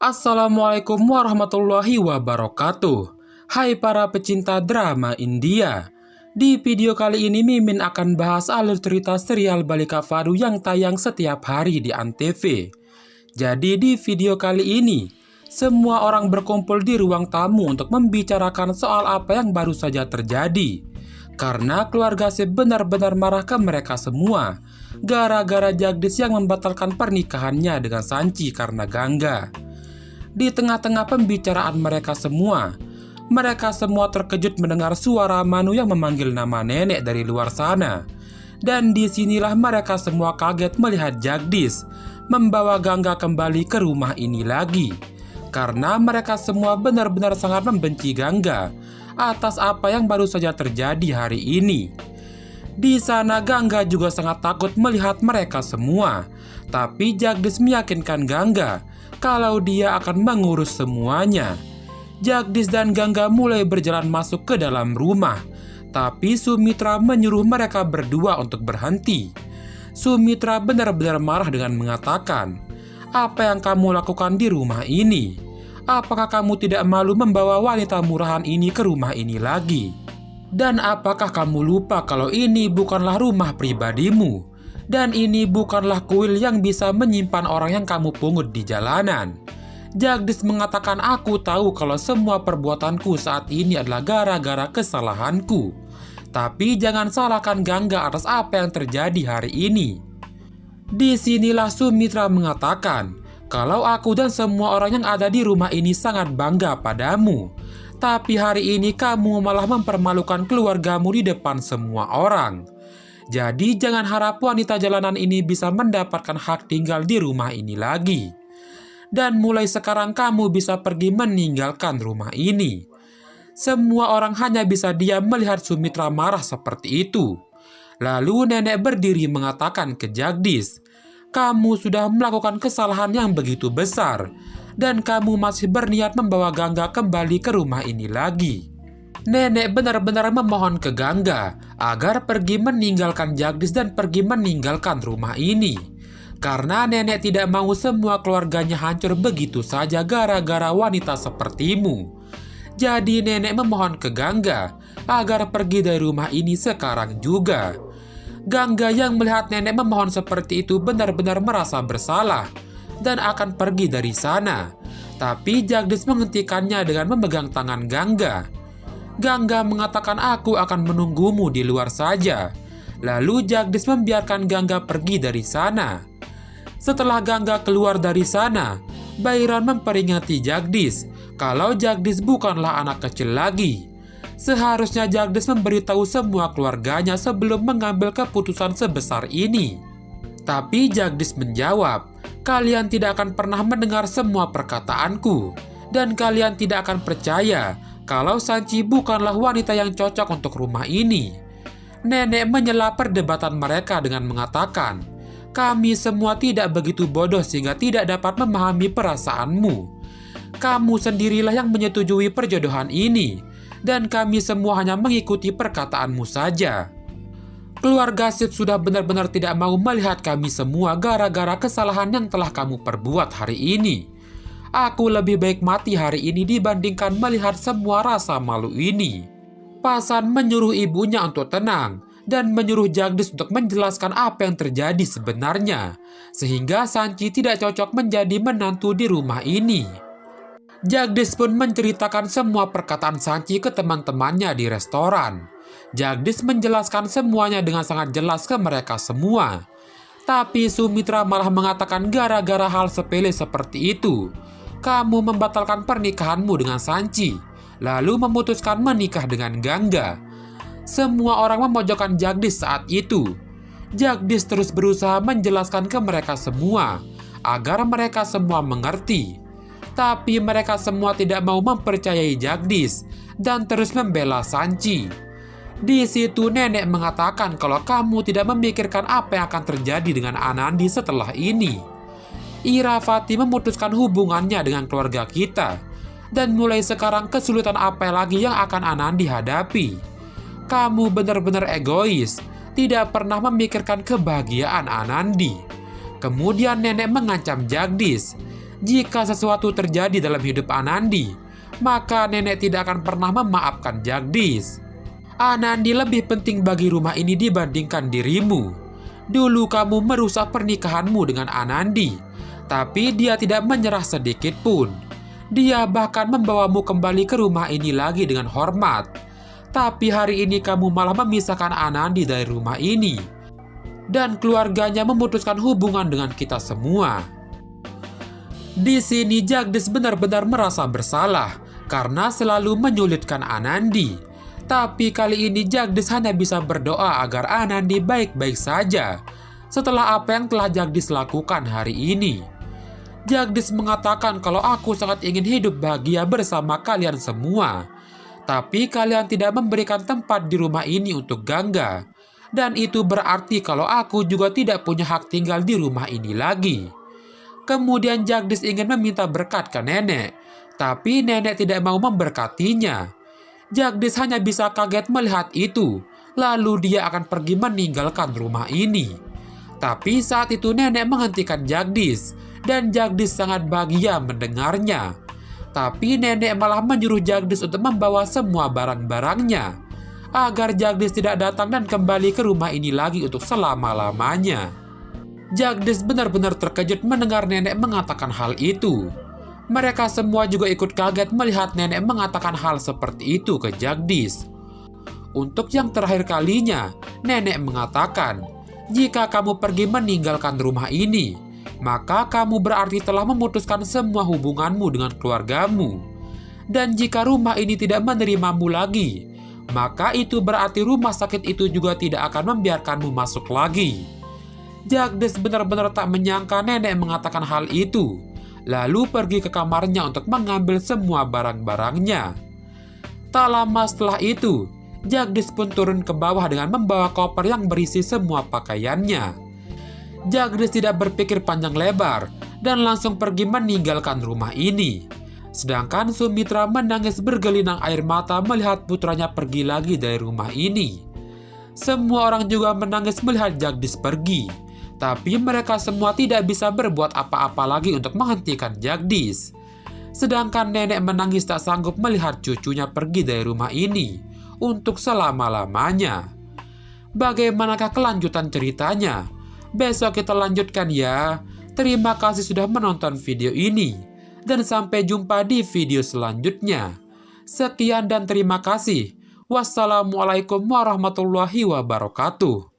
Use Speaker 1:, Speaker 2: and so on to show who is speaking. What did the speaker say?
Speaker 1: Assalamualaikum warahmatullahi wabarakatuh. Hai para pecinta drama India. Di video kali ini Mimin akan bahas alur cerita serial Balika Fadu yang tayang setiap hari di Antv. Jadi di video kali ini, semua orang berkumpul di ruang tamu untuk membicarakan soal apa yang baru saja terjadi. Karena keluarga Sip benar-benar marah ke mereka semua, gara-gara Jagdish yang membatalkan pernikahannya dengan Sanchi karena Gangga. Di tengah-tengah pembicaraan mereka semua terkejut mendengar suara Manu yang memanggil nama nenek dari luar sana. Dan disinilah mereka semua kaget melihat Jagdish membawa Gangga kembali ke rumah ini lagi. Karena mereka semua benar-benar sangat membenci Gangga atas apa yang baru saja terjadi hari ini. Di sana Gangga juga sangat takut melihat mereka semua. Tapi Jagdish meyakinkan Gangga kalau dia akan mengurus semuanya. Jagdish dan Gangga mulai berjalan masuk ke dalam rumah. Tapi Sumitra menyuruh mereka berdua untuk berhenti. Sumitra benar-benar marah dengan mengatakan, "Apa yang kamu lakukan di rumah ini? Apakah kamu tidak malu membawa wanita murahan ini ke rumah ini lagi? Dan apakah kamu lupa kalau ini bukanlah rumah pribadimu? Dan ini bukanlah kuil yang bisa menyimpan orang yang kamu pungut di jalanan." Jagdish mengatakan, "Aku tahu kalau semua perbuatanku saat ini adalah gara-gara kesalahanku. Tapi jangan salahkan Gangga atas apa yang terjadi hari ini." Disinilah Sumitra mengatakan, "Kalau aku dan semua orang yang ada di rumah ini sangat bangga padamu. Tapi hari ini kamu malah mempermalukan keluargamu di depan semua orang. Jadi jangan harap wanita jalanan ini bisa mendapatkan hak tinggal di rumah ini lagi. Dan mulai sekarang kamu bisa pergi meninggalkan rumah ini." Semua orang hanya bisa diam melihat Sumitra marah seperti itu. Lalu nenek berdiri mengatakan ke Jagdish, "Kamu sudah melakukan kesalahan yang begitu besar. Dan kamu masih berniat membawa Gangga kembali ke rumah ini lagi." Nenek benar-benar memohon ke Gangga agar pergi meninggalkan Jagdish dan pergi meninggalkan rumah ini. Karena nenek tidak mau semua keluarganya hancur begitu saja gara-gara wanita sepertimu. Jadi nenek memohon ke Gangga agar pergi dari rumah ini sekarang juga. Gangga yang melihat nenek memohon seperti itu benar-benar merasa bersalah dan akan pergi dari sana. Tapi Jagdish menghentikannya dengan memegang tangan Gangga. Gangga mengatakan, "Aku akan menunggumu di luar saja." Lalu Jagdish membiarkan Gangga pergi dari sana. Setelah Gangga keluar dari sana, Bairon memperingati Jagdish kalau Jagdish bukanlah anak kecil lagi. Seharusnya Jagdish memberitahu semua keluarganya sebelum mengambil keputusan sebesar ini. Tapi Jagdish menjawab, "Kalian tidak akan pernah mendengar semua perkataanku. Dan kalian tidak akan percaya kalau Sanchi bukanlah wanita yang cocok untuk rumah ini." Nenek menyela perdebatan mereka dengan mengatakan, "Kami semua tidak begitu bodoh sehingga tidak dapat memahami perasaanmu. Kamu sendirilah yang menyetujui perjodohan ini, dan kami semua hanya mengikuti perkataanmu saja. Keluarga Sip sudah benar-benar tidak mau melihat kami semua gara-gara kesalahan yang telah kamu perbuat hari ini. Aku lebih baik mati hari ini dibandingkan melihat semua rasa malu ini." Pasan menyuruh ibunya untuk tenang dan menyuruh Jagdish untuk menjelaskan apa yang terjadi sebenarnya, sehingga Sanchi tidak cocok menjadi menantu di rumah ini. Jagdish pun menceritakan semua perkataan Sanchi ke teman-temannya di restoran. Jagdish menjelaskan semuanya dengan sangat jelas ke mereka semua. Tapi Sumitra malah mengatakan gara-gara hal sepele seperti itu, kamu membatalkan pernikahanmu dengan Sanchi, lalu memutuskan menikah dengan Gangga. Semua orang memojokkan Jagdish saat itu. Jagdish terus berusaha menjelaskan ke mereka semua agar mereka semua mengerti. Tapi mereka semua tidak mau mempercayai Jagdish dan terus membela Sanchi. Di situ nenek mengatakan kalau kamu tidak memikirkan apa yang akan terjadi dengan Anandi setelah ini. Iravati memutuskan hubungannya dengan keluarga kita. Dan mulai sekarang kesulitan apa lagi yang akan Anandi hadapi? Kamu benar-benar egois, tidak pernah memikirkan kebahagiaan Anandi. Kemudian nenek mengancam Jagdish. Jika sesuatu terjadi dalam hidup Anandi, maka nenek tidak akan pernah memaafkan Jagdish. Anandi lebih penting bagi rumah ini dibandingkan dirimu. Dulu kamu merusak pernikahanmu dengan Anandi, tapi dia tidak menyerah sedikit pun. Dia bahkan membawamu kembali ke rumah ini lagi dengan hormat. Tapi hari ini kamu malah memisahkan Anandi dari rumah ini. Dan keluarganya memutuskan hubungan dengan kita semua. Di sini Jagdish benar-benar merasa bersalah karena selalu menyulitkan Anandi. Tapi kali ini Jagdish hanya bisa berdoa agar Anandi baik-baik saja setelah apa yang telah Jagdish lakukan hari ini. Jagdish mengatakan kalau aku sangat ingin hidup bahagia bersama kalian semua. Tapi kalian tidak memberikan tempat di rumah ini untuk Gangga. Dan itu berarti kalau aku juga tidak punya hak tinggal di rumah ini lagi. Kemudian Jagdish ingin meminta berkat ke nenek. Tapi nenek tidak mau memberkatinya. Jagdish hanya bisa kaget melihat itu. Lalu dia akan pergi meninggalkan rumah ini. Tapi saat itu nenek menghentikan Jagdish. Dan Jagdish sangat bahagia mendengarnya. Tapi nenek malah menyuruh Jagdish untuk membawa semua barang-barangnya. Agar Jagdish tidak datang dan kembali ke rumah ini lagi untuk selama-lamanya. Jagdish benar-benar terkejut mendengar nenek mengatakan hal itu. Mereka semua juga ikut kaget melihat nenek mengatakan hal seperti itu ke Jagdish. Untuk yang terakhir kalinya, nenek mengatakan, jika kamu pergi meninggalkan rumah ini, maka kamu berarti telah memutuskan semua hubunganmu dengan keluargamu. Dan jika rumah ini tidak menerimamu lagi, maka itu berarti rumah sakit itu juga tidak akan membiarkanmu masuk lagi. Jagdish benar-benar tak menyangka nenek mengatakan hal itu. Lalu pergi ke kamarnya untuk mengambil semua barang-barangnya. Tak lama setelah itu, Jagdish pun turun ke bawah dengan membawa koper yang berisi semua pakaiannya. Jagdish tidak berpikir panjang lebar dan langsung pergi meninggalkan rumah ini. Sedangkan Sumitra menangis bergelinang air mata melihat putranya pergi lagi dari rumah ini. Semua orang juga menangis melihat Jagdish pergi. Tapi mereka semua tidak bisa berbuat apa-apa lagi untuk menghentikan Jagdish. Sedangkan nenek menangis tak sanggup melihat cucunya pergi dari rumah ini untuk selama-lamanya. Bagaimanakah kelanjutan ceritanya? Besok kita lanjutkan ya. Terima kasih sudah menonton video ini. Dan sampai jumpa di video selanjutnya. Sekian dan terima kasih. Wassalamualaikum warahmatullahi wabarakatuh.